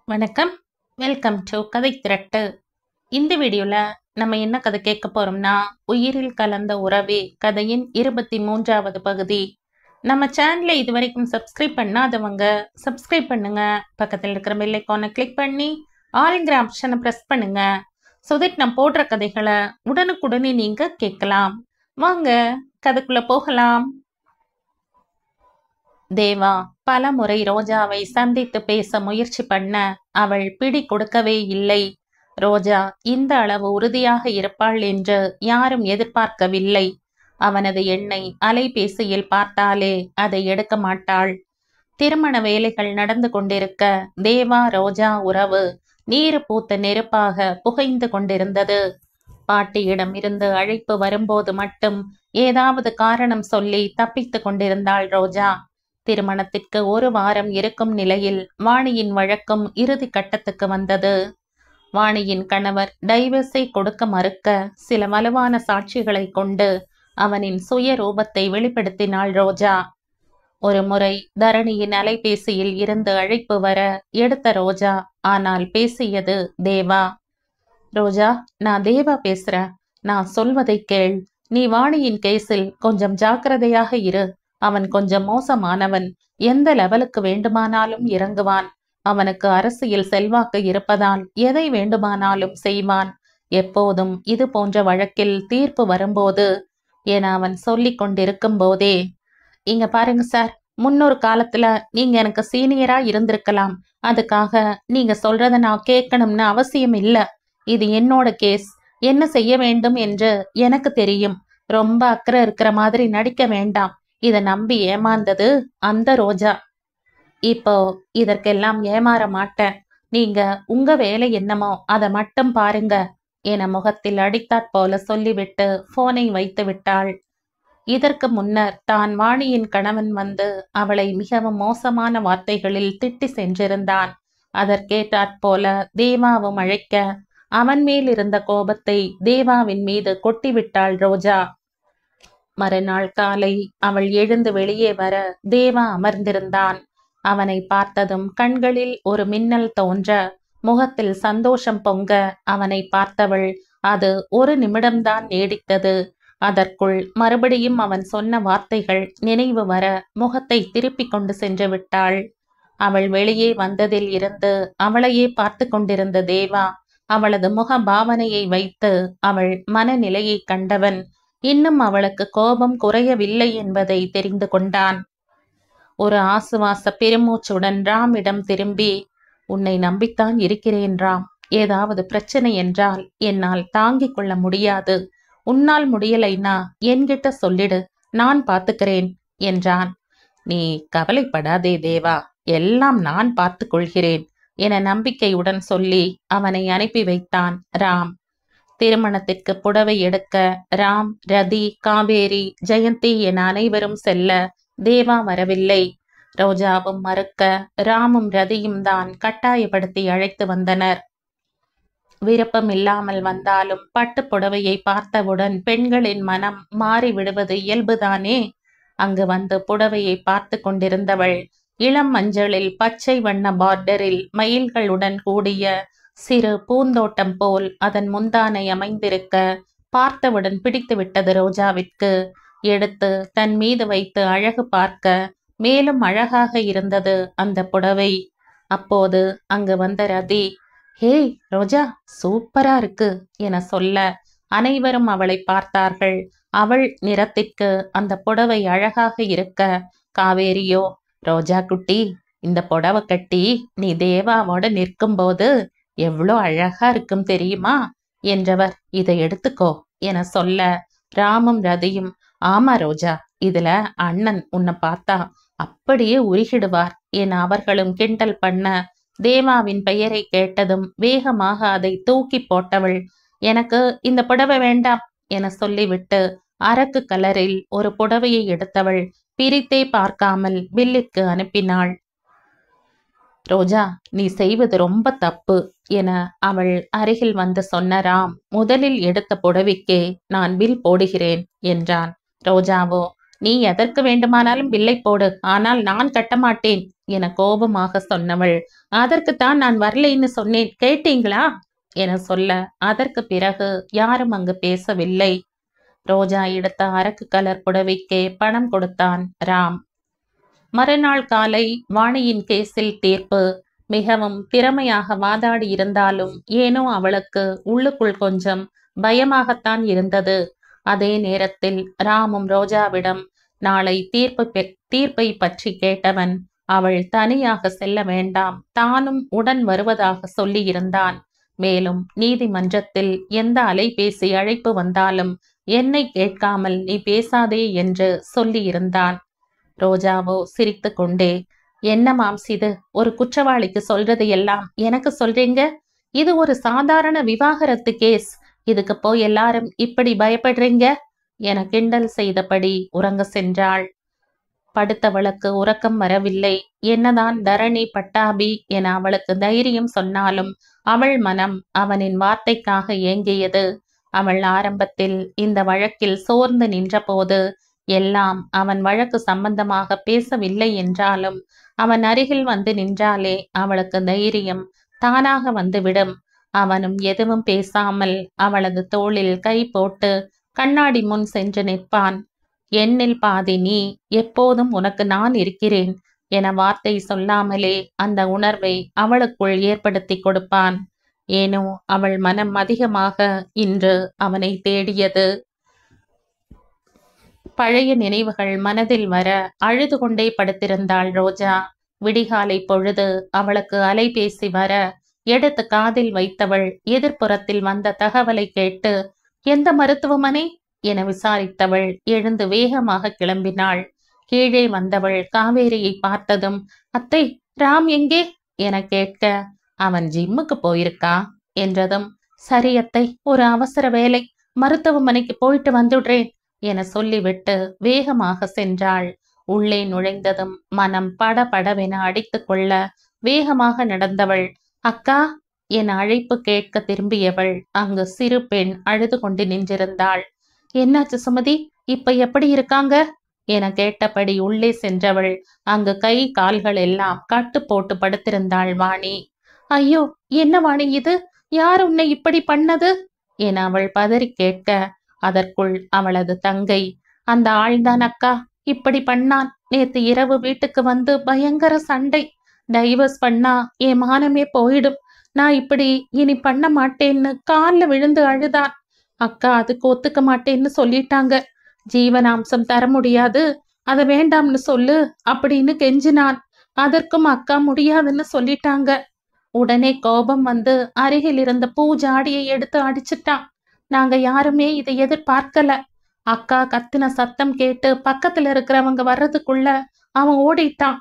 வணக்கம். Welcome to கதை திரட்டு. இந்த வீடியோல நம்ம என்ன கதை கேட்க போறோம்னா, உயிரில் கலந்த உறவே கதையின் 23வது பகுதி. நம்ம சேனலை இதுவரைக்கும் சப்ஸ்கிரைப் பண்ணாதவங்க சப்ஸ்கிரைப் பண்ணுங்க. பக்கத்தில் இருக்கிற பெல் ஐகானை கிளிக் பண்ணி ஆல்ங்கிற ஆப்ஷனை பிரஸ் பண்ணுங்க. ஸோ தட் நான் போடுற கதைகளை உடனுக்குடனே நீங்க கேட்கலாம். வாங்க கதைக்குள்ள போகலாம். தேவா பல முறை ரோஜாவை சந்தித்து பேச முயற்சி பண்ண அவள் பிடி கொடுக்கவே இல்லை. ரோஜா இந்த அளவு உறுதியாக இருப்பாள் என்று யாரும் எதிர்பார்க்கவில்லை. அவனது எண்ணை அலைபேசியில் பார்த்தாலே அதை எடுக்க மாட்டாள். திருமண வேலைகள் நடந்து கொண்டிருக்க தேவா ரோஜா உறவு நீரு பூத்த நெருப்பாக புகைந்து கொண்டிருந்தது. பாட்டியிடம் இருந்து அழைப்பு வரும்போது மட்டும் ஏதாவது காரணம் சொல்லி தப்பித்து கொண்டிருந்தாள் ரோஜா. திருமணத்திற்கு ஒரு வாரம் இருக்கும் நிலையில் வாணியின் வழக்கம் இறுதி கட்டத்துக்கு வந்தது. வாணியின் கணவர் டைவர்ஸை கொடுக்க மறுக்க சில வலுவான சாட்சிகளை கொண்டு அவனின் சுய ரூபத்தை வெளிப்படுத்தினாள் ரோஜா. ஒரு முறை தரணியின் அலைபேசியில் இருந்து அழைப்பு வர எடுத்த ரோஜா, ஆனால் பேசியது தேவா. ரோஜா, நான் தேவா பேசுறேன். நான் சொல்வதை கேள். நீ வாணியின் கேஸில் கொஞ்சம் ஜாக்கிரதையாக இரு. அவன் கொஞ்சம் மோசமானவன். எந்த லெவலுக்கு வேண்டுமானாலும் இறங்குவான். அவனுக்கு அரசியல் செல்வாக்கு இருப்பதால் எதை வேண்டுமானாலும் செய்வான். எப்போதும் இது போன்ற வழக்கில் தீர்ப்பு வரும்போது என அவன் சொல்லிக் கொண்டிருக்கும் போதே, இங்க பாருங்க சார், முன்னொரு காலத்துல நீங்க எனக்கு சீனியரா இருந்திருக்கலாம். அதுக்காக நீங்க சொல்றத நான் கேட்கணும்னு அவசியம் இல்ல. இது என்னோட கேஸ். என்ன செய்ய வேண்டும் என்று எனக்கு தெரியும். ரொம்ப அக்கறை இருக்கிற மாதிரி நடிக்க வேண்டாம். இத நம்பி ஏமாந்தது அந்த ரோஜா. இப்போ இதற்கெல்லாம் ஏமாற மாட்டேன். நீங்க உங்க வேலை என்னமோ அதை மட்டும் பாருங்க என முகத்தில் அடித்தாற் போல சொல்லிவிட்டு போனை வைத்து விட்டாள். இதற்கு முன்னர் தான் வாணியின் கணவன் வந்து அவளை மிகவும் மோசமான வார்த்தைகளில் திட்டி சென்றிருந்தான். அதற்கேற்றாற்போல தேவாவும் அழைக்க அவன் மேல் இருந்த கோபத்தை தேவாவின் மீது கொட்டிவிட்டாள் ரோஜா. மறுநாள் காலை அவள் எழுந்து வெளியே வர தேவா அமர்ந்திருந்தான். அவனை பார்த்ததும் கண்களில் ஒரு மின்னல் தோன்ற, முகத்தில் சந்தோஷம் பொங்க அவனை பார்த்தவள் அது ஒரு நிமிடம்தான் நீடித்தது. அதற்குள் மறுபடியும் அவன் சொன்ன வார்த்தைகள் நினைவு வர முகத்தை திருப்பி கொண்டு சென்று விட்டாள். அவள் வெளியே வந்ததில் இருந்து அவளையே பார்த்து கொண்டிருந்த தேவா அவளது முக பாவனையை வைத்து அவள் மனநிலையை கண்டவன் இன்னும் அவளுக்கு கோபம் குறையவில்லை என்பதை தெரிந்து கொண்டான். ஒரு ஆசுவாச பெருமூச்சுடன் ராமிடம் திரும்பி, உன்னை நம்பித்தான் இருக்கிறேன் ராம். ஏதாவது பிரச்சனை என்றால் என்னால் தாங்கிக் கொள்ள முடியாது. உன்னால் முடியலைன்னா என்கிட்ட சொல்லிடு, நான் பார்த்துக்கிறேன் என்றான். நீ கவலைப்படாதே தேவா, எல்லாம் நான் பார்த்து கொள்கிறேன் என நம்பிக்கையுடன் சொல்லி அவனை அனுப்பி வைத்தான் ராம். திருமணத்திற்கு புடவை எடுக்க ராம், ரதி, காவேரி, ஜெயந்தி என அனைவரும் செல்ல தேவா வரவில்லை. ரோஜாவும் மறுக்க ராமும் ரதியும் தான் கட்டாயப்படுத்தி அழைத்து வந்தனர். விருப்பம் இல்லாமல் வந்தாலும் பட்டு புடவையை பார்த்தவுடன் பெண்களின் மனம் மாறிவிடுவது இயல்புதானே. அங்கு வந்து புடவையை பார்த்து கொண்டிருந்தவள் இளம் மஞ்சளில் பச்சை வண்ண பார்டரில் மயில்களுடன் கூடிய சிறு பூந்தோட்டம் போல் அதன் முந்தானை அமைந்திருக்க பார்த்தவுடன் பிடித்து விட்டது ரோஜாவிற்கு. எடுத்து தன் மீது வைத்து அழகு பார்க்க மேலும் அழகாக இருந்தது அந்த புடவை. அப்போது அங்கு வந்த ரதி, ஹேய் ரோஜா, சூப்பரா இருக்கு என சொல்ல அனைவரும் அவளை பார்த்தார்கள். அவள் நிறத்திற்கு அந்த புடவை அழகாக இருக்க காவேரியோ, ரோஜா குட்டி, இந்த புடவை கட்டி நீ தேவாவோட நிற்கும் போது எவ்வளோ அழகா இருக்கும் தெரியுமா என்றவர், இதை எடுத்துக்கோ என சொல்ல ராமும் ரதியும், ஆமா ரோஜா, இதுல அண்ணன் உன்னை பார்த்தா அப்படியே உருகிடுவார் என அவர்களும் கிண்டல் பண்ண தேவாவின் பெயரை கேட்டதும் வேகமாக அதை தூக்கி போட்டவள், எனக்கு இந்த புடவை வேண்டாம் என சொல்லிவிட்டு அரக்கு கலரில் ஒரு புடவையை எடுத்தவள் பிரித்தே பார்க்காமல் பில்லிற்கு அனுப்பினாள். ரோஜா, நீ செய்வது ரொம்ப தப்பு என அவள் அருகில் வந்து சொன்ன ராம், முதலில் எடுத்த புடவைக்கே நான் பில் போடுகிறேன் என்றான். ரோஜாவோ, நீ எதற்கு வேண்டுமானாலும் பில்லை போடு, ஆனால் நான் கட்டமாட்டேன் என கோபமாக சொன்னவள், அதற்குத்தான் நான் வரலைன்னு சொன்னேன், கேட்டீங்களா என சொல்ல, அதற்கு பிறகு யாரும் அங்கு பேசவில்லை. ரோஜா எடுத்த அரக்கு கலர் புடவைக்கே பணம் கொடுத்தான் ராம். மறுநாள் காலை வாணியின் கேஸில் தீர்ப்பு. மிகவும் திறமையாக வாதாடி இருந்தாலும் ஏனோ அவளுக்கு உள்ளுக்குள் கொஞ்சம் பயமாகத்தான் இருந்தது. அதே நேரத்தில் ராமும் ரோஜாவிடம் நாளை தீர்ப்பை பற்றி கேட்டவன். அவள் தனியாக செல்ல வேண்டாம், தானும் உடன் வருவதாக சொல்லியிருந்தான். மேலும் நீதிமன்றத்தில் எந்த அலைபேசி அழைப்பு வந்தாலும் என்னை கேட்காமல் நீ பேசாதே என்று சொல்லியிருந்தான். ரோஜாவோ சிரித்து கொண்டே, என்ன மாம்ஸ் இது, ஒரு குற்றவாளிக்கு சொல்றது எல்லாம் எனக்கு சொல்றீங்க? இது ஒரு சாதாரண விவாகரத்து கேஸ், இதுக்கு போய் எல்லாரும் இப்படி பயப்படுறீங்க என கிண்டல் செய்தபடி உறங்க சென்றாள். படுத்தவளுக்கு உறக்கம் வரவில்லை. என்னதான் தரணி பட்டாபி என அவளுக்கு தைரியம் சொன்னாலும் அவள் மனம் அவனின் வார்த்தைக்காக ஏங்கியது. அவள் ஆரம்பத்தில் இந்த வழக்கில் சோர்ந்து நின்றபோது எல்லாம் அவன் வழக்கு சம்பந்தமாக பேசவில்லை என்றாலும் அவன் அருகில் வந்து நின்றாலே அவளுக்கு தைரியம் தானாக வந்துவிடும். அவனும் எதுவும் பேசாமல் அவளது தோளில் கை போட்டு கண்ணாடி முன் சென்று நிற்பான். என்னில் பாதி நீ, எப்போதும் உனக்கு நான் இருக்கிறேன் என வார்த்தை சொல்லாமலே அந்த உணர்வை அவளுக்குள் ஏற்படுத்தி கொடுப்பான். ஏனோ அவள் மனம் அதிகமாக இன்று அவனை தேடியது. பழைய நினைவுகள் மனதில் வர அழுது கொண்டே படுத்திருந்தாள் ரோஜா. விடிகாலை பொழுது அவளுக்கு அலைபேசி வர எடுத்து காதில் வைத்தவள் எதிர்ப்புறத்தில் வந்த தகவலை கேட்டு, எந்த மருத்துவமனை என விசாரித்தவள் எழுந்து வேகமாக கிளம்பினாள். கீழே வந்தவள் காவேரியை பார்த்ததும், அத்தை, ராம் எங்கே என கேட்க, அவன் ஜிம்முக்கு போயிருக்கா என்றதும், சரி அத்தை, ஒரு அவசர வேலை, மருத்துவமனைக்கு போயிட்டு வந்துடுறேன் என சொல்லிவிட்டு வேகமாக சென்றாள். உள்ளே நுழைந்ததும் மனம் படபடவென அடித்து கொள்ள வேகமாக நடந்தவள், அக்கா என அழைப்பு கேட்க திரும்பியவள் அங்கு சிறு பெண் அழுது கொண்டு நின்றிருந்தாள். என்னாச்சு சுமதி, இப்ப எப்படி இருக்காங்க என கேட்டபடி உள்ளே சென்றவள் அங்கு கை கால்கள் எல்லாம் கட்டு போட்டு படுத்திருந்தாள் வாணி. ஐயோ, என்ன வாணி இது, யார் உன்னை இப்படி பண்ணது என அவள் பதறி கேட்க, அதற்குள் அவளது தங்கை, அந்த ஆள்தான் அக்கா இப்படி பண்ணான். நேத்து இரவு வீட்டுக்கு வந்து பயங்கர சண்டை. டைவர்ஸ் பண்ணா என் மானமே போயிடும், நான் இப்படி இனி பண்ண மாட்டேன்னு காலில் விழுந்து அழுதான். அக்கா அதுக்கு ஒத்துக்க மாட்டேன்னு சொல்லிட்டாங்க. ஜீவனாம்சம் தர முடியாது, அதை வேண்டாம்னு சொல்லு அப்படின்னு கெஞ்சினான். அதற்கும் அக்கா முடியாதுன்னு சொல்லிட்டாங்க. உடனே கோபம் வந்து அருகில் இருந்த பூஜாடியை எடுத்து அடிச்சிட்டான். நாங்க யாருமே இதை எதிர்பார்க்கல. அக்கா கத்தின சத்தம் கேட்டு பக்கத்துல இருக்கிறவங்க வர்றதுக்குள்ள அவன் ஓடிட்டான்.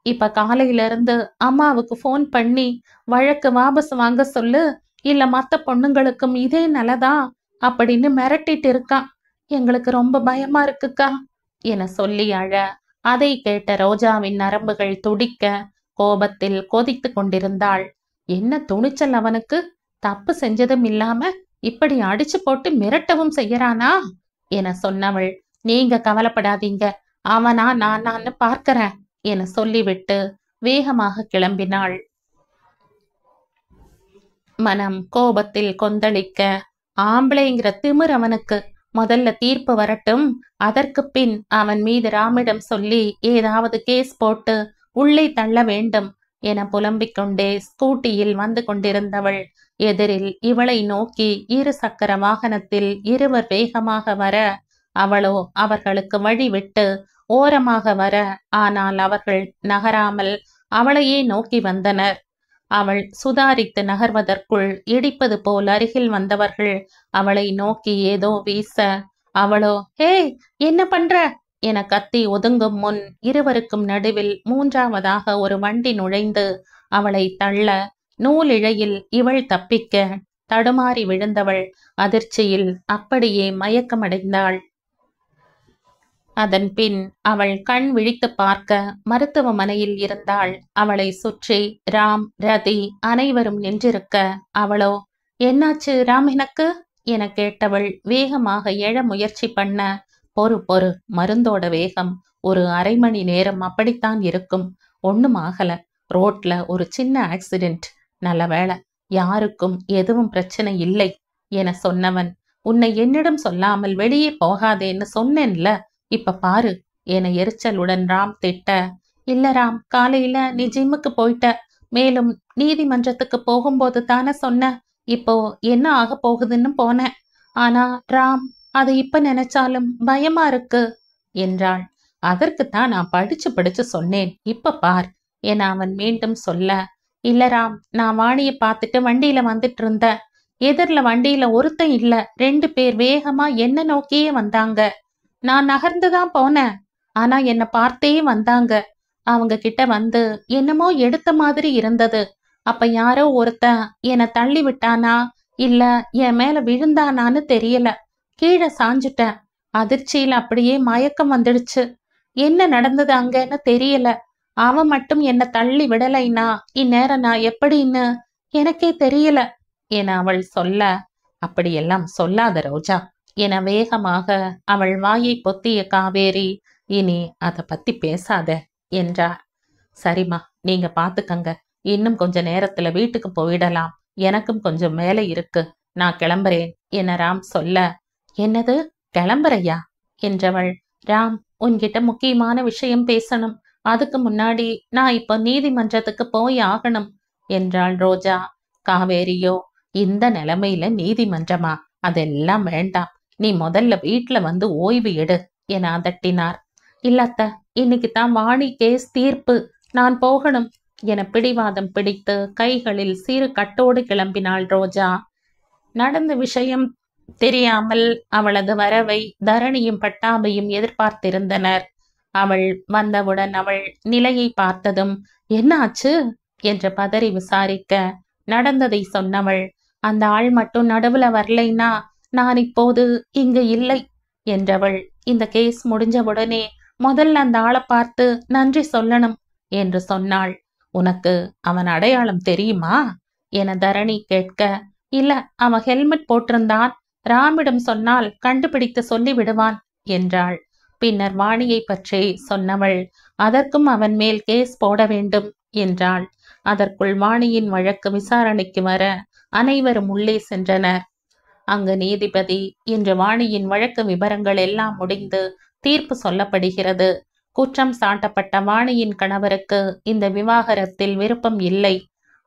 இப்ப காலையில இருந்து அம்மாவுக்கு போன் பண்ணி வழக்கு வாபஸ் வாங்க சொல்லு, இல்ல மத்த பொண்ணுங்களுக்கும் இதே நிலைதான் அப்படின்னு மிரட்டிட்டு இருக்கான். எங்களுக்கு ரொம்ப பயமா இருக்குக்கா என சொல்லி அழ, அதை கேட்ட ரோஜாவின் நரம்புகள் துடிக்க கோபத்தில் கொதித்து கொண்டிருந்தாள். என்ன துணிச்சல் அவனுக்கு, தப்பு செஞ்சதும் இல்லாம இப்படி அடிச்சு போட்டு மிரட்டவும் செய்யறானா என சொன்னவள், நீங்க கவலைப்படாதீங்க, அவனா நானான்னு பார்க்கிறேன் என சொல்லிவிட்டு வேகமாக கிளம்பினாள். மனம் கோபத்தில் கொந்தளிக்க, ஆம்பளைங்கிற திமிர் அவனுக்கு, முதல்ல தீர்ப்பு வரட்டும், அதற்கு பின் அவன் மீது ராமிடம் சொல்லி ஏதாவது கேஸ் போட்டு உள்ளே தள்ள வேண்டும் என புலம்பிக் கொண்டே ஸ்கூட்டியில் வந்து கொண்டிருந்தவள் எதிரில் இவளை நோக்கி இரு சக்கர வாகனத்தில் இருவர் வேகமாக வர, அவளோ அவர்களுக்கு வழி விட்டு ஓரமாக வர, ஆனால் அவர்கள் நகராமல் அவளையே நோக்கி வந்தனர். அவள் சுதாரித்து நகர்வதற்குள் இடிப்பது போல் அருகில் வந்தவர்கள் அவளை நோக்கி ஏதோ வீச, அவளோ ஹே என்ன பண்ற என கத்தி ஒதுங்கும் முன் இருவருக்கும் நடுவில் மூன்றாவதாக ஒரு வண்டி நுழைந்து அவளை தள்ள, நூலிழையில் இவள் தப்பிக்க தடுமாறி விழுந்தவள் அதிர்ச்சியில் அப்படியே மயக்கமடைந்தாள். அதன் பின் அவள் கண் விழித்து பார்க்க மருத்துவமனையில் இருந்தாள். அவளை சுற்றி ராம், ரதி அனைவரும் நின்றிருக்க, அவளோ என்னாச்சு ராம் எனக்கு என கேட்டவள் வேகமாக எழ முயற்சி பண்ண பொறு பொறு, மருந்தோட வேகம் ஒரு அரை மணி நேரம் அப்படித்தான் இருக்கும். ஒண்ணும் ஆகல. ரோட்ல ஒரு சின்ன ஆக்சிடென்ட். நல்ல வேளை, யாருக்கும் எதுவும் பிரச்சனை இல்லை என சொன்னவன், உன்னை என்னிடம் சொல்லாமல் வெளியே போகாதேன்னு சொன்னேன்ல, இப்ப பாரு என எரிச்சலுடன் ராம் திட்ட, இல்ல ராம், காலையில நீ ஜிம்முக்கு போயிட்ட, மேலும் நீதிமன்றத்துக்கு போகும்போது தானே சொன்ன, இப்போ என்ன ஆக போகுதுன்னு போனேன். ஆனா ராம், அது இப்ப நினைச்சாலும் பயமா இருக்கு என்றாள். அதற்குத்தான் நான் படிச்சு படிச்சு சொன்னேன், இப்ப பார் என அவன் மீண்டும் சொல்ல, இல்ல ராம், நான் வாணிய பார்த்துட்டு வண்டியில வந்துட்டு இருந்தேன். எதிர்ல வண்டியில ஒருத்தன் இல்ல, 2 பேர் வேகமா என்ன நோக்கியே வந்தாங்க. நான் நகர்ந்துதான் போனேன். ஆனா என்ன பார்த்தே வந்தாங்க. அவங்க கிட்ட வந்து என்னமோ எடுத்த மாதிரி இருந்தது. அப்ப யாரோ ஒருத்தன் என்னை தள்ளி விட்டானா இல்ல என் மேல விழுந்தானான்னு தெரியல. கீழே சாஞ்சுட்டேன். அதிர்ச்சியில அப்படியே மயக்கம் வந்துடுச்சு. என்ன நடந்தது அங்கன்னு தெரியல. அவன் மட்டும் என்னை தள்ளி விடலைனா இந்நேரம் நான் எப்படின்னு எனக்கே தெரியல என அவள் சொல்ல, அப்படியெல்லாம் சொல்லாத ரோஜா என வேகமாக அவள் வாயை பொத்திய காவேரி, இனி அதை பத்தி பேசாத என்றார். சரிம்மா, நீங்க பாத்துக்கங்க. இன்னும் கொஞ்ச நேரத்துல வீட்டுக்கு போயிடலாம். எனக்கும் கொஞ்சம் வேலை இருக்கு. நான் கிளம்புறேன் என ராம் சொல்ல, என்னது கிளம்புறையா என்றவள், ராம், உன்கிட்ட முக்கியமான விஷயம் பேசணும். அதுக்கு முன்னாடி நான் இப்போ நீதிமன்றத்துக்கு போய் ஆகணும் என்றாள் ரோஜா. காவேரியோ, இந்த நிலைமையில நீதிமன்றமா? அதெல்லாம் வேண்டாம். நீ முதல்ல வீட்டுல வந்து ஓய்வு எடு என அதட்டினார். இல்லத்த, இன்னைக்கு தான் வாணி கேஸ் தீர்ப்பு, நான் போகணும் என பிடிவாதம் பிடித்து கைகளில் சிறு கட்டோடு கிளம்பினாள் ரோஜா. நடந்த விஷயம் தெரியாமல் அவளது வரவை தரணியும் பட்டாபியும் எதிர்பார்த்திருந்தனர். அவள் வந்தவுடன் அவள் நிலையை பார்த்ததும், என்ன ஆச்சு என்று பதறி விசாரிக்க, நடந்ததை சொன்னவள், அந்த ஆள் மட்டும் நடுவுல வரலைன்னா நான் இப்போது இங்கு இல்லை என்றவள். இந்த கேஸ் முடிஞ்சவுடனே முதல்ல அந்த ஆளை பார்த்து நன்றி சொல்லணும் என்று சொன்னாள். உனக்கு அவன் அடையாளம் தெரியுமா என தரணி கேட்க, இல்ல, அவன் ஹெல்மெட் போட்டிருந்தான். ராமிடம் சொன்னால் கண்டுபிடித்து சொல்லி விடுவான் என்றாள். பின்னர் வாணியை பற்றி சொன்னவள், அதற்கும் அவன் மேல் கேஸ் போட வேண்டும் என்றாள். அதற்குள் வாணியின் வழக்கு விசாரணைக்கு வர அனைவரும் உள்ளே சென்றனர். அங்கு நீதிபதி, இன்று வாணியின் வழக்கு விவரங்கள் எல்லாம் முடிந்து தீர்ப்பு சொல்லப்படுகிறது. குற்றம் சாட்டப்பட்ட வாணியின் கணவருக்கு இந்த விவாகரத்தில் விருப்பம் இல்லை.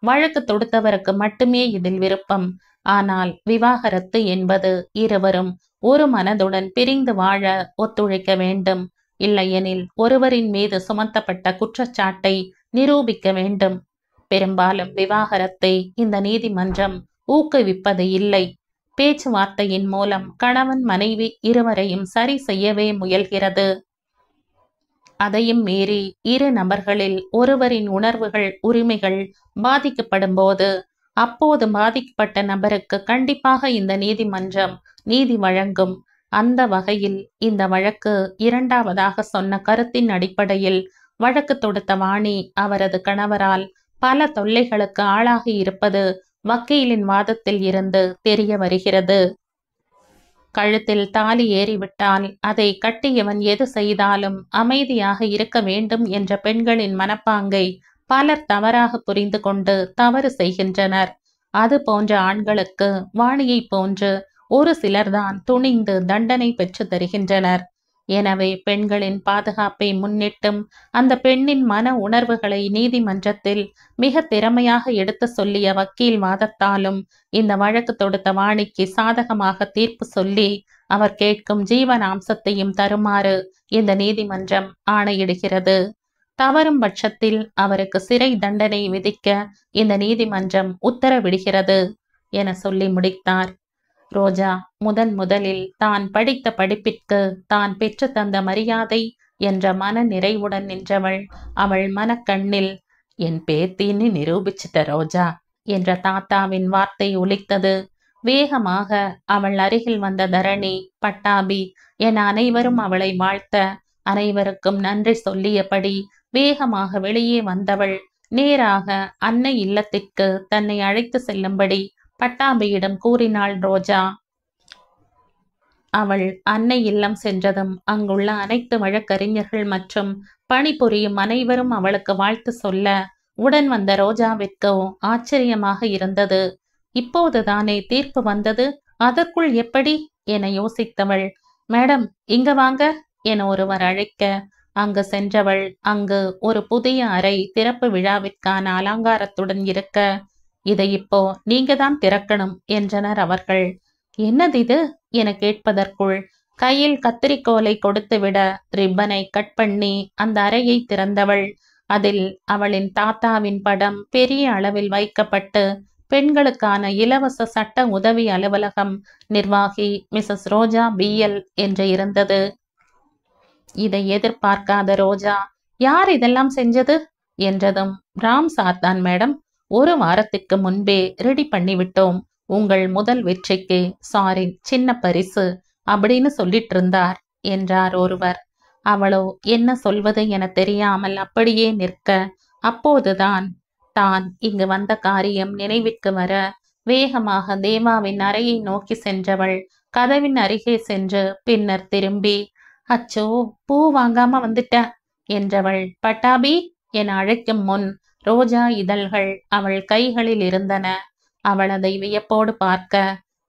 வழக்கு தொடுத்தவருக்கு மட்டுமே இதில் விருப்பம். ஆனால் விவாகரத்து என்பது இருவரும் ஒரு மனதுடன் பிரிந்து வாழ ஒத்துழைக்க வேண்டும். இல்லையெனில் ஒருவரின் மீது சுமத்தப்பட்ட குற்றச்சாட்டை நிரூபிக்க வேண்டும். பெரும்பாலும் விவாகரத்தை இந்த நீதிமன்றம் ஊக்குவிப்பது இல்லை. பேச்சுவார்த்தையின் மூலம் கணவன் மனைவி இருவரையும் சரி செய்யவே முயல்கிறது. அதையும் மீறி இரு நபர்களில் ஒருவரின் உணர்வுகள், உரிமைகள் பாதிக்கப்படும் போது அப்போது பாதிக்கப்பட்ட நபருக்கு கண்டிப்பாக இந்த நீதிமன்றம் நீதி வழங்கும். அந்த வகையில் இந்த வழக்கு இரண்டாவதாக சொன்ன கருத்தின் அடிப்படையில் வழக்கு தொடுத்த வாணி அவரது கணவரால் பல தொல்லைகளுக்கு ஆளாகி இருப்பது வக்கீலின் வாதத்தில் இருந்து தெரிய வருகிறது. கழுத்தில் தாலி ஏறிவிட்டால் அதை கட்டியவன் எது செய்தாலும் அமைதியாக இருக்க வேண்டும் என்ற பெண்களின் மனப்பாங்கை பலர் தவறாக புரிந்து கொண்டு தவறு செய்கின்றனர். அது போன்ற ஆண்களுக்கு வாணியை போன்று ஒரு சிலர்தான் துணிந்து தண்டனை பெற்று தருகின்றனர். எனவே பெண்களின் பாதுகாப்பை முன்னிட்டும் அந்த பெண்ணின் மன உணர்வுகளை நீதிமன்றத்தில் மிக திறமையாக எடுத்து சொல்லிய வக்கீல் வாதத்தாலும் இந்த வழக்கு தொடுத்த வாணிக்கு சாதகமாக தீர்ப்பு சொல்லி அவர் கேட்கும் ஜீவனாம்சத்தையும் தருமாறு இந்த நீதிமன்றம் ஆணையிடுகிறது. தவறும் பட்சத்தில் அவருக்கு சிறை தண்டனை விதிக்க இந்த நீதிமன்றம் உத்தரவிடுகிறது என சொல்லி முடித்தார். ரோஜா முதலில் தான் படித்த படிப்பிற்கு தான் பெற்று தந்த மரியாதை என்ற மன நிறைவுடன் நின்றவள். அவள் மனக்கண்ணில், என் பேத்தின்னு நிரூபிச்சிட்ட ரோஜா என்ற தாத்தாவின் வார்த்தை ஒலித்தது. வேகமாக அவள் அருகில் வந்த தரணி, பட்டாபி என அனைவரும் அவளை வாழ்த்த, அனைவருக்கும் நன்றி சொல்லியபடி வேகமாக வெளியே வந்தவள் நேராக அன்னை இல்லத்திற்கு தன்னை அழைத்து செல்லும்படி பட்டாபியிடம் கூறினாள் ரோஜா. அவள் அன்னை இல்லம் சென்றதும் அங்குள்ள அனைத்து வழக்கறிஞர்கள் மற்றும் பணிபுரியும் அனைவரும் அவளுக்கு வாழ்த்து சொல்ல உடன் வந்த ரோஜாவிற்கோ ஆச்சரியமாக இருந்தது. இப்போதுதானே தீர்ப்பு வந்தது, அதற்குள் எப்படி என யோசித்தவள், மேடம் இங்க வாங்க என ஒருவர் அழைக்க அங்கு சென்றவள் அங்கு ஒரு புதிய அறை திறப்பு விழாவிற்கான அலங்காரத்துடன் இருக்க, இதை இப்போ நீங்க தான் திறக்கணும் என்றனர் அவர்கள். என்னது இது என கேட்பதற்குள் கையில் கத்திரிக்கோலை கொடுத்துவிட ரிப்பனை கட் பண்ணி அந்த அறையை திறந்தவள். அதில் அவளின் தாத்தாவின் படம் பெரிய அளவில் வைக்கப்பட்டு பெண்களுக்கான இலவச சட்ட உதவி அலுவலகம் நிர்வாகி மிஸ்ஸஸ் ரோஜா பிஎல் என்று இருந்தது. இதை எதிர்பார்க்காத ரோஜா, யார் இதெல்லாம் செஞ்சது என்றதும், ராம் சாத்தான் மேடம், ஒரு வாரத்துக்கு முன்பே ரெடி பண்ணிவிட்டோம், உங்கள் முதல் வெற்றிக்கு சாரி சின்ன பரிசு அப்படின்னு சொல்லிட்டு இருந்தார் என்றார் ஒருவர். அவளோ என்ன சொல்வது என தெரியாமல் அப்படியே நிற்க, அப்போதுதான் தான் இங்கு வந்த காரியம் நினைவிற்கு வர வேகமாக தேவாவின் அறையை நோக்கி சென்றவள் கதவின் அருகே சென்று பின்னர் திரும்பி, அச்சோ பூ வாங்காம வந்துட்ட என்றவள் பட்டாபி என அழைக்கும் முன் ரோஜா இதழ்கள் அவள் கைகளில் இருந்தன. அவள் அதை வியப்போடு பார்க்க,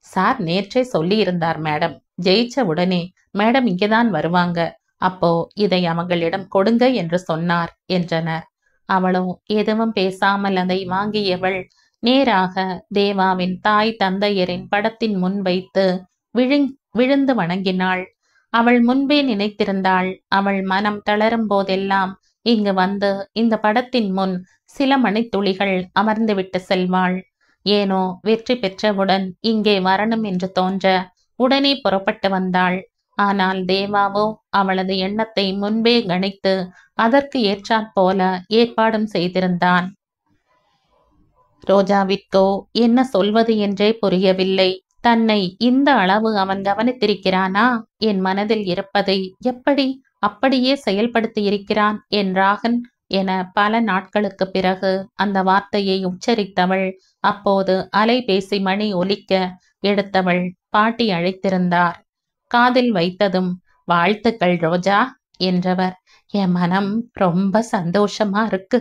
சார் நேற்றே சொல்லி இருந்தார் மேடம், ஜெயிச்ச உடனே மேடம் இங்கேதான் வருவாங்க, அப்போ இதை அவங்களிடம் கொடுங்க என்று சொன்னார் என்றனர். அவளும் எதுவும் பேசாமல் அதை வாங்கியவள் நேராக தேவாவின் தாய் தந்தையரின் படத்தின் முன் வைத்து விழுந்து வணங்கினாள். அவள் முன்பே நினைத்திருந்தாள், அவள் மனம் தளரும் போதெல்லாம் இங்கு வந்து இந்த படத்தின் முன் சில மணித்துளிகள் அமர்ந்துவிட்டு செல்வாள். ஏனோ வெற்றி பெற்றவுடன் இங்கே வரணும் என்று தோன்ற உடனே புறப்பட்டு வந்தாள். ஆனால் தேவாவோ அவளது எண்ணத்தை முன்பே கணித்து அதற்கு ஏற்றாற்போல ஏற்பாடும் செய்திருந்தான். ரோஜாவிற்கோ என்ன சொல்வது என்றே புரியவில்லை. தன்னை இந்த அளவு அவன் கவனித்திருக்கிறானா, என் மனதில் இருப்பதை எப்படி அப்படியே செயல்படுத்தி இருக்கிறான் என்றாகன் என பல நாட்களுக்கு பிறகு அந்த வார்த்தையை உச்சரித்தவள். அப்போது அலைபேசி மணி ஒலிக்க எடுத்தவள் பாட்டி அழைத்திருந்தார். காதில் வைத்ததும், வாழ்த்துக்கள் ரோஜா என்றவர். என் மனம் ரொம்ப சந்தோஷமா இருக்கு.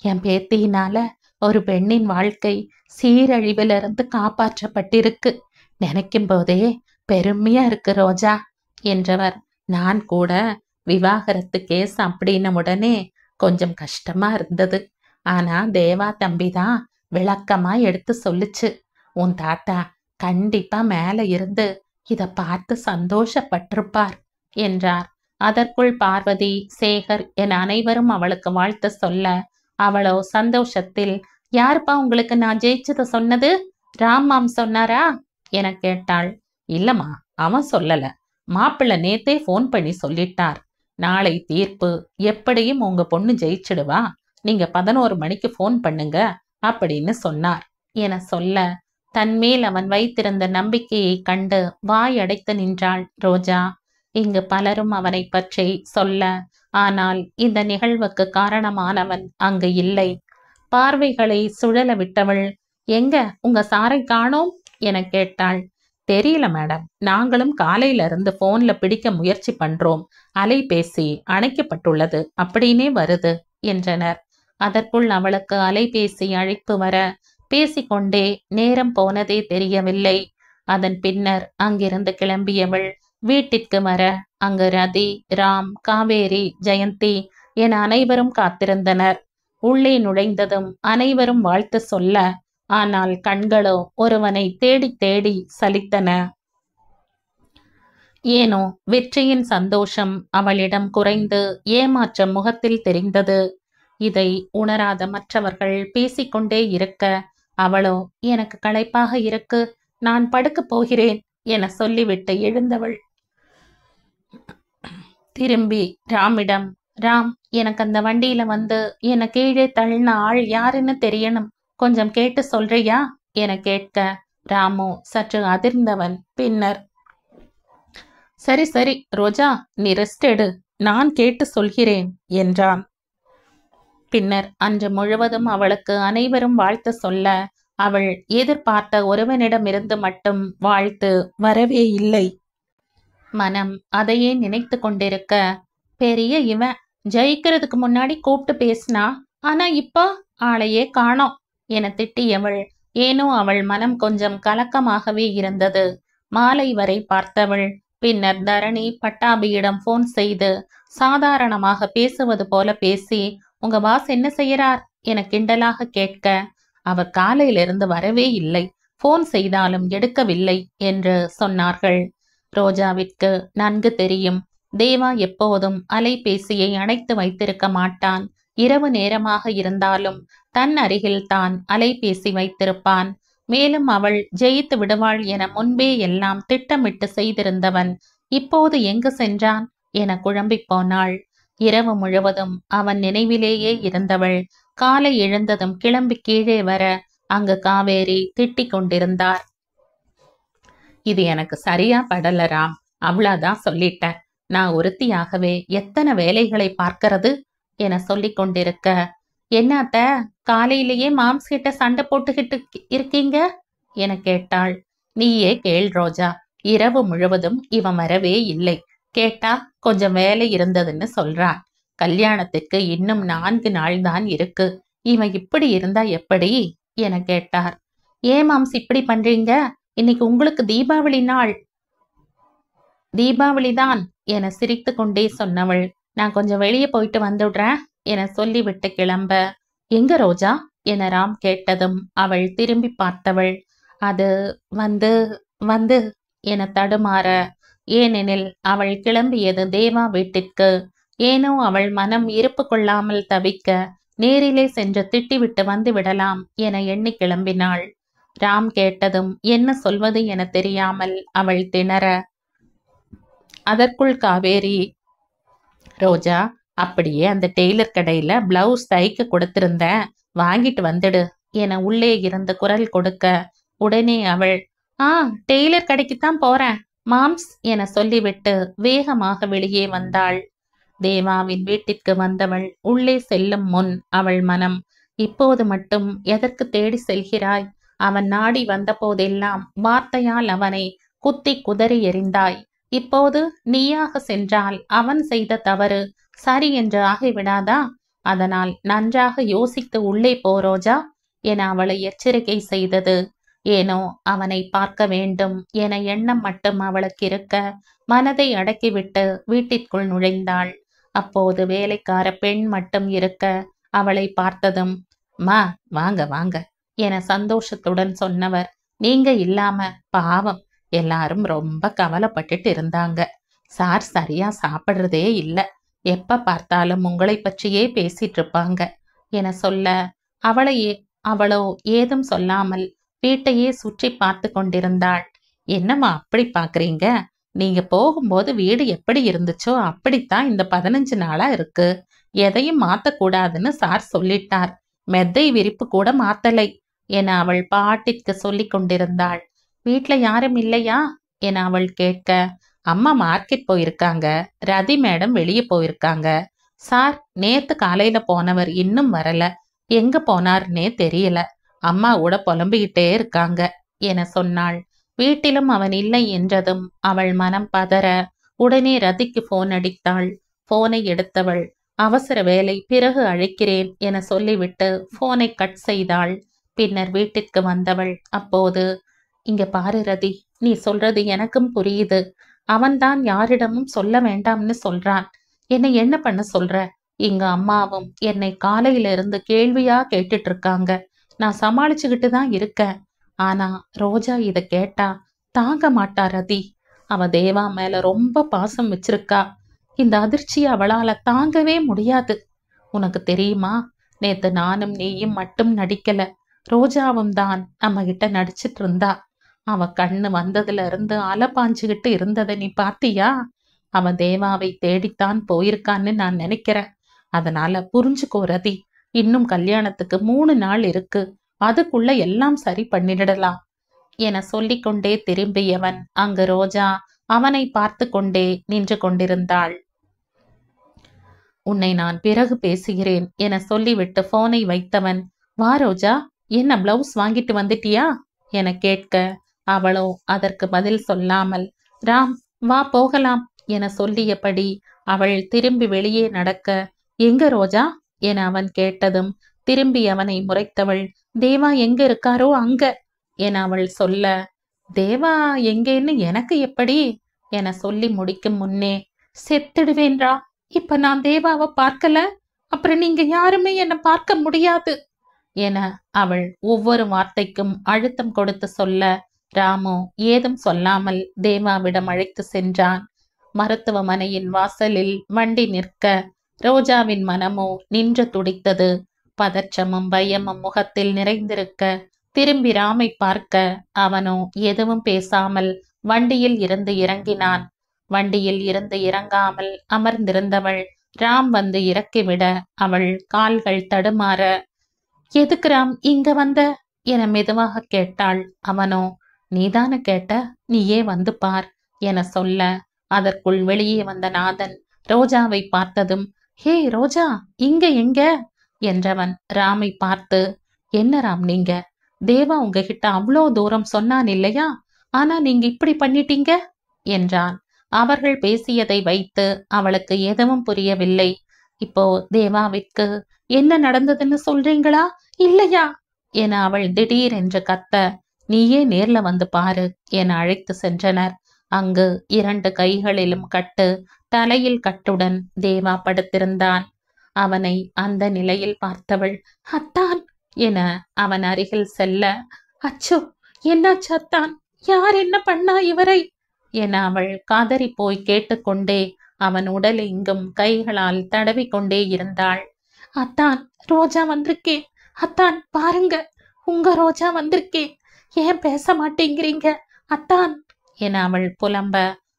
என் பேத்தியினால ஒரு பெண்ணின் வாழ்க்கை சீரழிவிலிருந்து காப்பாற்றப்பட்டிருக்கு. நினைக்கும் போதே பெருமையா இருக்கு ரோஜா என்றவர். நான் கூட விவாகரத்து கேஸ் அப்படின்ன உடனே கொஞ்சம் கஷ்டமா இருந்தது. ஆனா தேவா தம்பிதான் விளக்கமா எடுத்து சொல்லுச்சு, உன் தாத்தா கண்டிப்பா மேல இருந்து இத பார்த்து சந்தோஷப்பட்டிருப்பார் என்றார். அதற்குள் பார்வதி, சேகர் என அனைவரும் அவளுக்கு வாழ்த்து சொல்ல அவளோ சந்தோஷத்தில், யாருப்பா உங்களுக்கு நான் ஜெயிச்சத சொன்னது, ராமாம் சொன்னாரா என கேட்டாள். இல்லம்மா, அவன் சொல்லல, மாப்பிள்ளை நேத்தே போன் பண்ணி சொல்லிட்டார். நாளை தீர்ப்பு, எப்படியும் உங்க பொண்ணு ஜெயிச்சிடுவா, நீங்க 11 மணிக்கு போன் பண்ணுங்க அப்படின்னு சொன்னார் என சொல்ல, தன்மேல் அவன் வைத்திருந்த நம்பிக்கையை கண்டு வாய் அடைத்து நின்றாள் ரோஜா. இங்கு பலரும் அவனை பற்றி சொல்ல, ஆனால் இந்த நிகழ்வுக்கு காரணமானவன் அங்கு இல்லை. பார்வைகளை சுழல விட்டவள், எங்க உங்க சாரை காணோம் என கேட்டாள். தெரியல மேடம், நாங்களும் காலையில இருந்து போன்ல பிடிக்க முயற்சி பண்றோம், அலைபேசி அணைக்கப்பட்டுள்ளது அப்படின்னே வருது என்றனர். அதற்குள் அவளுக்கு அலைபேசி அழைப்பு வர பேசிக்கொண்டே நேரம் போனதே தெரியவில்லை. அதன் பின்னர் அங்கிருந்து கிளம்பியவள் வீட்டிற்கு வர அங்கு ரதி, ராம், காவேரி, ஜெயந்தி என அனைவரும் காத்திருந்தனர். உள்ளே நுழைந்ததும் அனைவரும் வாழ்த்து சொல்ல, ஆனால் கண்களோ ஒருவனை தேடி தேடி சலித்தன. ஏனோ வெற்றியின் சந்தோஷம் அவளிடம் குறைந்து ஏமாற்றம் முகத்தில் தெரிந்தது. இதை உணராத மற்றவர்கள் பேசிக்கொண்டே இருக்க, அவளோ எனக்கு களைப்பாக இருக்கு, நான் படுக்கப் போகிறேன் என சொல்லிவிட்டு எழுந்தவள் திரும்பி ராமிடம், ராம், எனக்கு அந்த வண்டியில வந்து என்னை கீழே தள்ளின ஆள் யாருன்னு தெரியணும், கொஞ்சம் கேட்டு சொல்றியா என கேட்க, ராமு சற்று அதிர்ந்தவன் பின்னர், சரி சரி ரோஜா, நீ ரெஸ்ட் எடு, நான் கேட்டு சொல்கிறேன் என்றான். பின்னர் அன்று முழுவதும் அவளுக்கு அனைவரும் வாழ்த்து சொல்ல, அவள் எதிர்பார்த்த ஒருவனிடமிருந்து மட்டும் வாழ்த்து வரவே இல்லை. மனம் அதையே நினைத்து கொண்டிருக்க, பெரிய இவன் ஜெயிக்கிறதுக்கு முன்னாடி கூப்பிட்டு பேசினா, ஆனா இப்போ ஆளையே காணோம் என திட்டியவள். ஏனோ அவள் மனம் கொஞ்சம் கலக்கமாகவே இருந்தது. மாலை வரை பார்த்தவள். பின்னர் தரணி பட்டாபியிடம் போன் செய்து சாதாரணமாக பேசுவது போல பேசி, உங்க பாஸ் என்ன செய்யறார் என கிண்டலாக கேட்க, அவர் காலையிலிருந்து வரவே இல்லை, போன் செய்தாலும் எடுக்கவில்லை என்று சொன்னார்கள். ரோஜாவிற்கு நன்கு தெரியும், தேவா எப்போதும் அலைபேசியை அணைத்து வைத்திருக்க மாட்டான். இரவு நேரமாக இருந்தாலும் தன் அருகில் தான் அலைபேசி வைத்திருப்பான். மேலும் அவள் ஜெயித்து விடுவாள் என முன்பே எல்லாம் திட்டமிட்டு செய்திருந்தவன் இப்போது எங்கு சென்றான் என குழம்பிப் போனாள். இரவு முழுவதும் அவன் நினைவிலேயே இருந்தவள். காலை எழுந்ததும் கிளம்பி கீழே வர அங்கு காவேரி திட்டிக் கொண்டிருந்தார். இது எனக்கு சரியா படல ராம், அவ்வளவுதான் சொல்லிட்டேன். நான் ஒருத்தியாகவே எத்தனை வேலைகளை பார்க்கிறது என சொல்லிக் கொண்டிருக்க, என்னத்த காலையிலேயே மாம்ஸ் கிட்ட சண்டை போட்டுக்கிட்டு இருக்கீங்க என கேட்டாள். நீயே கேள் ரோஜா, இரவு முழுவதும் இவன் வரவே இல்லை. கேட்டா கொஞ்சம் வேலை இருந்ததுன்னு சொல்றான். கல்யாணத்துக்கு இன்னும் 4 நாள் தான் இருக்கு. இவன் இப்படி இருந்தா எப்படி என கேட்டார். ஏன் மாம்ஸ் இப்படி பண்றீங்க? இன்னைக்கு உங்களுக்கு தீபாவளி நாள். தீபாவளிதான் என சிரித்து கொண்டே சொன்னவள், நான் கொஞ்சம் வெளியே போயிட்டு வந்துடுறேன் என சொல்லிவிட்டு கிளம்ப, எங்க ரோஜா என ராம் கேட்டதும் அவள் திரும்பி பார்த்தவள். அது வந்து வந்து என தடுமாற, ஏனெனில் அவள் கிளம்பியது தேவா வீட்டிற்கு. ஏனோ அவள் மனம் இருப்பு கொள்ளாமல் தவிக்க, நேரிலே சென்று திட்டிவிட்டு வந்து விடலாம் என எண்ணி கிளம்பினாள். ராம் கேட்டதும் என்ன சொல்வது என தெரியாமல் அவள் திணற, அதற்குள் காவேரி, ரோஜா அப்படியே அந்த டெய்லர் கடையில பிளவுஸ் தைக்க கொடுத்திருந்தேன், வாங்கிட்டு வந்துடு என உள்ளே இருந்து குரல் கொடுக்க, உடனே அவள், டெய்லர் கடைக்குத்தான் போறேன் மாம்ஸ் என சொல்லிவிட்டு வேகமாக வெளியே வந்தாள். தேவாவின் வீட்டிற்கு வந்தவள் உள்ளே செல்லும் முன் அவள் மனம், இப்போது மட்டும் எதற்கு தேடி செல்கிறாய்? அவன் நாடி வந்த போதெல்லாம் வார்த்தையால் அவனை குத்தி குதறி எறிந்தாய். இப்போது நீயாக சென்றால் அவன் செய்த தவறு சரி என்று ஆகிவிடாதா? அதனால் நன்றாக யோசித்து உள்ளே போ ரோஜா என அவளை எச்சரிக்கை செய்தது. ஏனோ அவனை பார்க்க வேண்டும் என எண்ணம் மட்டும் அவளுக்கு இருக்க, மனதை அடக்கிவிட்டு வீட்டிற்குள் நுழைந்தாள். அப்போது வேலைக்கார பெண் மட்டும் இருக்க, அவளை பார்த்ததும், மா வாங்க வாங்க என சந்தோஷத்துடன் சொன்னவர், நீங்க இல்லாம பாவம் எல்லாரும் ரொம்ப கவலைப்பட்டுட்டு இருந்தாங்க. சார் சரியா சாப்பிடுறதே இல்ல, எப்ப பார்த்தாலும் உங்களை பற்றியே பேசிட்டு இருப்பாங்க என சொல்ல, அவளோ ஏதும் சொல்லாமல் வீட்டையே சுற்றி பார்த்து கொண்டிருந்தாள். என்னம்மா அப்படி பாக்குறீங்க? நீங்க போகும்போது வீடு எப்படி இருந்துச்சோ அப்படித்தான் இந்த 15 நாளா இருக்கு. எதையும் மாத்தக்கூடாதுன்னு சார் சொல்லிட்டார். மெத்தை விரிப்பு கூட மாத்தலை என அவள் பாட்டிற்கு சொல்லிக் கொண்டிருந்தாள். வீட்ல யாரும் இல்லையா என அவள் கேட்க, அம்மா மார்க்கெட் போயிருக்காங்க, ரதி மேடம் வெளியே போயிருக்காங்க. சார் நேத்து காலையில போனவர் இன்னும் வரல, எங்க போனார்னே தெரியல, அம்மா கூட புலம்பிக்கிட்டே இருக்காங்க என சொன்னாள். வீட்டிலும் அவன் இல்லை என்றதும் அவள் மனம் பதற, உடனே ரதிக்கு போன் அடித்தாள். போனை எடுத்தவள், அவசர வேலை, பிறகு அழைக்கிறேன் என சொல்லிவிட்டு போனை கட் செய்தாள். பின்னர் வீட்டிற்கு வந்தவள் அப்போது, இங்க பாரு ரதி, நீ சொல்றது எனக்கும் புரியுது. அவன்தான் யாரிடமும் சொல்ல வேண்டாம்னு சொல்றான். என்னை என்ன பண்ண சொல்ற? இங்க அம்மாவும் என்னை காலையில இருந்து கேள்வியா கேட்டுட்டு இருக்காங்க. நான் சமாளிச்சுக்கிட்டு தான் இருக்கேன். ஆனா ரோஜா இத கேட்டா தாங்க மாட்டா ரதி. அவ தேவா மேல ரொம்ப பாசம் வச்சிருக்கா. இந்த அதிர்ச்சியை அவளால தாங்கவே முடியாது. உனக்கு தெரியுமா, நேத்து நானும் நீயும் மட்டும் நடிக்கல, ரோஜாவும் தான் நம்ம கிட்ட நடிச்சிட்டு இருந்தா. அவ கண்ணு வந்ததுல இருந்து அலப்பாஞ்சுகிட்டு இருந்ததை நீ பாத்தியா? அவ தேவாவை தேடித்தான் போயிருக்கான்னு நான் நினைக்கிறேன். அதனால புரிஞ்சுக்கோ ரதி, இன்னும் கல்யாணத்துக்கு 3 நாள் இருக்கு, அதுக்குள்ள எல்லாம் சரி பண்ணிடலாம் என சொல்லிக்கொண்டே திரும்பியவன் அங்கு ரோஜா அவனை பார்த்து கொண்டே நின்று கொண்டிருந்தாள். உன்னை நான் பிறகு பேசுகிறேன் என சொல்லிவிட்டு போனை வைத்தவன், வா ரோஜா, என்ன பிளவுஸ் வாங்கிட்டு வந்துட்டியா என கேட்க, அவளோ அதற்கு பதில் சொல்லாமல், ராம் வா போகலாம் என சொல்லியபடி அவள் திரும்பி வெளியே நடக்க, எங்க ரோஜா என அவன் கேட்டதும் திரும்பி அவனை முறைத்தவள், தேவா எங்க இருக்காரோ அங்க என அவள் சொல்ல, தேவா எங்கேன்னு எனக்கு எப்படி என சொல்லி முடிக்கும் முன்னே, செத்துடுவேன்றா, இப்ப நான் தேவாவை பார்க்கல, அப்புறம் நீங்க யாருமே என்ன பார்க்க முடியாது என அவள் ஒவ்வொரு வார்த்தைக்கும் அழுத்தம் கொடுத்து சொல்ல, ராமு ஏதும் சொல்லாமல் தேவாவிடம் அழைத்து சென்றான். மருத்துவமனையின் வாசலில் வண்டி நிற்க ரோஜாவின் மனமோ நின்று துடித்தது. பதற்றமும் பயமும் முகத்தில் நிறைந்திருக்க திரும்பி ராமை பார்க்க அவனோ எதுவும் பேசாமல் வண்டியில் இருந்து இறங்கினான். வண்டியில் இருந்து இறங்காமல் அமர்ந்திருந்தவள் ராம் வந்து இறக்கிவிட அவள் கால்கள் தடுமாற, எதுக்கு ராம் இங்க வந்த என மெதுவாக கேட்டாள். அவனோ, நீதான கேட்ட, நீயே வந்து பார் என சொல்ல, அதற்குள் வெளியே வந்த நாதன் ரோஜாவை பார்த்ததும், ஹே ரோஜா, இங்க எங்க என்றவன் ராமை பார்த்து, என்ன ராம் நீங்க, தேவா உங்ககிட்ட அவ்வளோ தூரம் சொன்னான் இல்லையா, ஆனா நீங்க இப்படி பண்ணிட்டீங்க என்றான். அவர்கள் பேசியதை வைத்து அவளுக்கு எதுவும் புரியவில்லை. இப்போ தேவாவிற்கு என்ன நடந்ததுன்னு சொல்றீங்களா இல்லையா என அவள் திடீரென்று கத்த, நீயே நேர்ல வந்து பாரு என அழைத்து சென்றனர். அங்கு 2 கைகளிலும் கட்டு, தலையில் கட்டுடன் தேவா படுத்திருந்தான். அவனை அந்த நிலையில் பார்த்தவள், அத்தான் என அவன் அருகில் செல்ல, அச்சோ என்னாச்சு அத்தான், யார் என்ன பண்ணா இவரை என அவள் காதறி போய் கேட்டுக்கொண்டே அவன் உடல் எங்கும் கைகளால் தடவி கொண்டே இருந்தாள். அத்தான், ரோஜா வந்திருக்கேன், அத்தான் பாருங்க, உங்க ரோஜா வந்திருக்கேன், ஏன் பேச மாட்டேங்கிறீங்க அத்தான் என அவள் புலம்ப,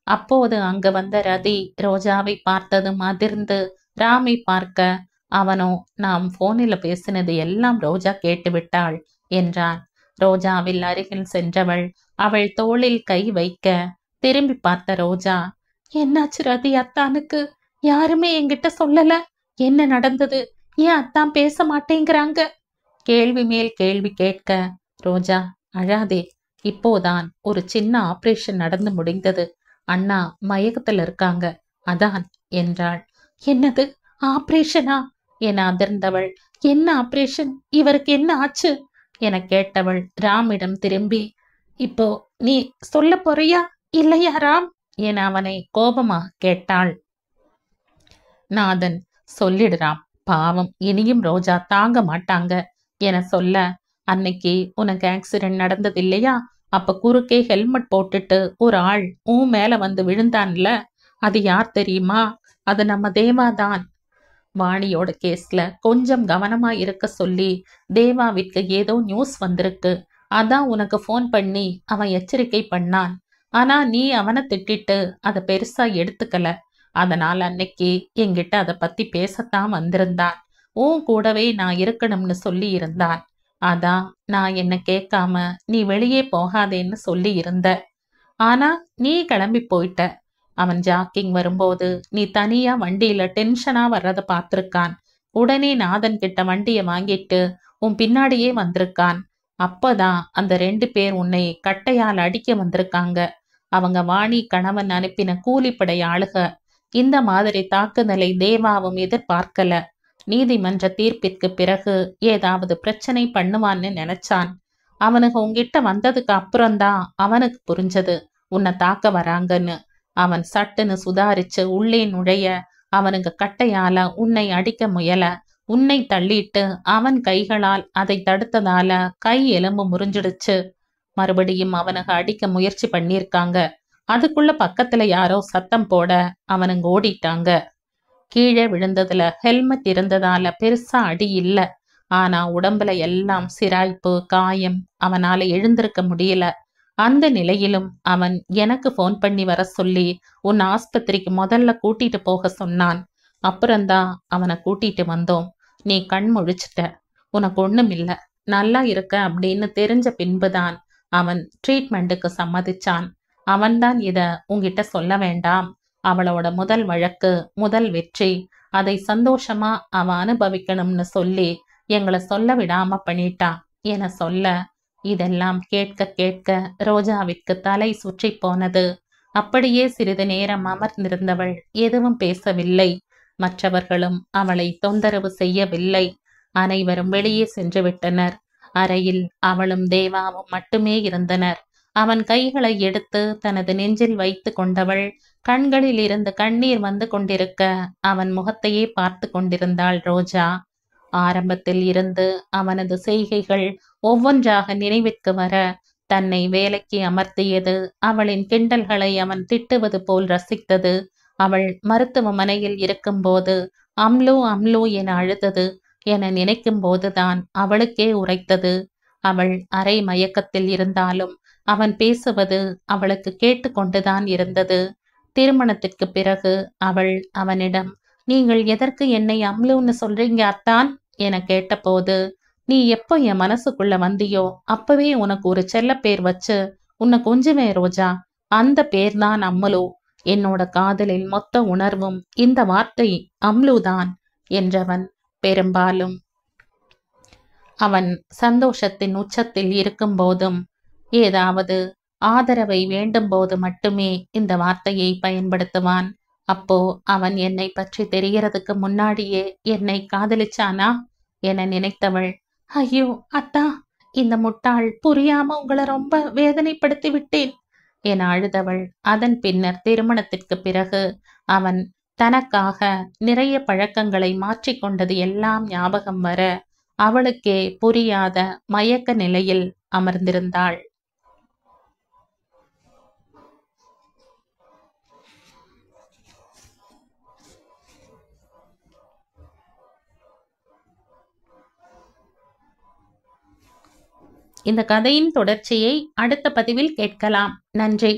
அப்போது அங்கு வந்த ரதி ரோஜாவை பார்த்ததும் அதிர்ந்து ராமை பார்க்க, அவனோ, நாம் போனில் பேசினது எல்லாம் ரோஜா கேட்டுவிட்டாள் என்றான். ரோஜாவில் அருகில் சென்றவள் அவள் தோளில் கை வைக்க திரும்பி பார்த்த ரோஜா, என்னாச்சு ரதி அத்தானுக்கு, யாருமே என்கிட்ட சொல்லல, என்ன நடந்தது, ஏன் அத்தான் பேச மாட்டேங்கிறாங்க கேள்வி மேல் கேள்வி கேட்க, ரோஜா அழாதே, இப்போதான் ஒரு சின்ன ஆபரேஷன் நடந்து முடிந்தது, அண்ணா மயக்கத்துல இருக்காங்க அதான் என்றாள். என்னது ஆபரேஷனா என அதிர்ந்தவள், என்ன ஆபரேஷன், இவருக்கு என்ன ஆச்சு என கேட்டவள் ராமிடம் திரும்பி, இப்போ நீ சொல்ல போறியா இல்லையா ராம் என அவனை கோபமாக கேட்டாள். நாதன், சொல்லிடுறாம், பாவம் இனியும் ரோஜா தாங்க மாட்டாங்க என சொல்ல, அன்னைக்கு உனக்கு ஆக்சிடென்ட் நடந்தது இல்லையா, அப்ப குறுக்கே ஹெல்மெட் போட்டுட்டு ஒரு ஆள் உன் மேல வந்து விழுந்தான்ல, அது யார் தெரியுமா, அது நம்ம தேவாதான். வாணியோட கேஸ்ல கொஞ்சம் கவனமா இருக்க சொல்லி தேவாவிற்கு ஏதோ நியூஸ் வந்திருக்கு, அதான் உனக்கு போன் பண்ணி அவன் எச்சரிக்கை பண்ணான். ஆனா நீ அவனை திட்டிட்டு அதை பெருசா எடுத்துக்கல, அதனால அன்னைக்கு என்கிட்ட அதை பத்தி பேசத்தான் வந்திருந்தான், உன் கூடவே நான் இருக்கணும்னு சொல்லி இருந்தான், அதான் நான் என்ன கேட்காம நீ வெளியே போகாதேன்னு சொல்லி இருந்த, ஆனா நீ கிளம்பி போயிட்ட. அவன் ஜாக்கிங் வரும்போது நீ தனியா வண்டியில டென்ஷனா வர்றத பார்த்திருக்கான், உடனே நாதன் கிட்ட வண்டியை வாங்கிட்டு உன் பின்னாடியே வந்திருக்கான். அப்பதான் அந்த 2 பேர் உன்னை கட்டையால் அடிக்க வந்திருக்காங்க. அவங்க வாணி கணவன் அனுப்பின கூலிப்படை ஆளுக. இந்த மாதிரி தாக்குதலை தேவாவும் எதிர்பார்க்கல. நீதிமன்ற தீர்ப்பிற்கு பிறகு ஏதாவது பிரச்சனை பண்ணுவான்னு நினைச்சான். அவனுக்கு உன்கிட்ட வந்ததுக்கு அப்புறம்தான் அவனுக்கு புரிஞ்சது உன்னை தாக்க வராங்கன்னு. அவன் சட்டுன்னு சுதாரிச்சு உள்ளே நுழைய அவனுக்கு கட்டையால உன்னை அடிக்க முயல, உன்னை தள்ளிட்டு அவன் கைகளால் அதை தடுத்ததால கை எலும்பு முறிஞ்சிடுச்சு. மறுபடியும் அவனுக்கு அடிக்க முயற்சி பண்ணிருக்காங்க. அதுக்குள்ள பக்கத்துல யாரோ சத்தம் போட அவனுங்க ஓடிட்டாங்க. கீழே விழுந்ததுல ஹெல்மெட் இருந்ததால பெருசா அடி இல்ல, ஆனா உடம்புல எல்லாம் சிராய்ப்பு காயம், அவனால எழுந்திருக்க முடியல. அந்த நிலையிலும் அவன் எனக்கு போன் பண்ணி வர சொல்லி உன் ஆஸ்பத்திரிக்கு முதல்ல கூட்டிட்டு போக சொன்னான். அப்புறம்தான் அவனை கூட்டிட்டு வந்தோம். நீ கண் முழிச்சிட்ட, உனக்கு ஒண்ணும் இல்ல, நல்லா இருக்க அப்படின்னு தெரிஞ்ச பின்புதான் அவன் ட்ரீட்மெண்ட்டுக்கு சம்மதிச்சான். அவன்தான் இத உன்கிட்ட சொல்ல வேண்டாம், அவளோட முதல் வழக்கு முதல் வெற்றி, அதை சந்தோஷமா அவன் அனுபவிக்கணும்னு சொல்லி எங்களை சொல்ல விடாம பண்ணிட்டான் என சொல்ல, இதெல்லாம் கேட்க கேட்க ரோஜாவிற்கு தலை சுற்றி போனது. அப்படியே சிறிது நேரம் அமர்ந்திருந்தவள் எதுவும் பேசவில்லை. மற்றவர்களும் அவளை தொந்தரவு செய்யவில்லை. அனைவரும் வெளியே சென்று விட்டனர். அறையில் அவளும் தேவாவும் மட்டுமே இருந்தனர். அவன் கைகளை எடுத்து தனது நெஞ்சில் வைத்து கொண்டவள் கண்களில் இருந்து கண்ணீர் வந்து கொண்டிருக்க அவன் முகத்தையே பார்த்து கொண்டிருந்தாள் ரோஜா. ஆரம்பத்தில் இருந்து அவனது செய்கைகள் ஒவ்வொன்றாக நினைவிற்கு வர தன்னை வேலைக்கு அமர்த்தியது, அவளின் கிண்டல்களை அவன் திட்டுவது போல் ரசித்தது, அவள் மருத்துவமனையில் இருக்கும்போது அம்லு அம்லு என அழுதது என நினைக்கும் போதுதான் அவளுக்கே உரைத்தது. அவள் அரை மயக்கத்தில் இருந்தாலும் அவன் பேசுவது அவளுக்கு கேட்டுக்கொண்டுதான் இருந்தது. திருமணத்திற்கு பிறகு அவள் அவனிடம், நீங்கள் எதற்கு என்னை அம்லுன்னு சொல்றீங்க அத்தான் என கேட்டபோது, நீ எப்போ என் மனசுக்குள்ள வந்தியோ அப்பவே உனக்கு ஒரு செல்ல பேர் வச்சு உன்னை கொஞ்சுவேன் ரோஜா, அந்த பேர்தான் அம்முலு. என்னோட காதலில் மொத்த உணர்வும் இந்த வார்த்தை அம்லுதான் என்றவன். பெரும்பாலும் அவன் சந்தோஷத்தின் உச்சத்தில் இருக்கும் போதும் ஏதாவது ஆதரவை வேண்டும் போது மட்டுமே இந்த வார்த்தையை பயன்படுத்துவான். அப்போ அவன் என்னை பற்றி தெரிகிறதுக்கு முன்னாடியே என்னை காதலிச்சானா என நினைத்தவள், ஐயோ அத்தா, இந்த முட்டாள் புரியாம உங்களை ரொம்ப வேதனைப்படுத்தி விட்டேன் என அழுதவள். அதன் பின்னர் திருமணத்திற்கு பிறகு அவன் தனக்காக நிறைய பழக்கங்களை மாற்றிக்கொண்டது எல்லாம் ஞாபகம் வர அவளுக்கே புரியாத மயக்க நிலையில் அமர்ந்திருந்தாள். இந்த கதையின் தொடர்ச்சியை அடுத்த பதிவில் கேட்கலாம். நன்றி.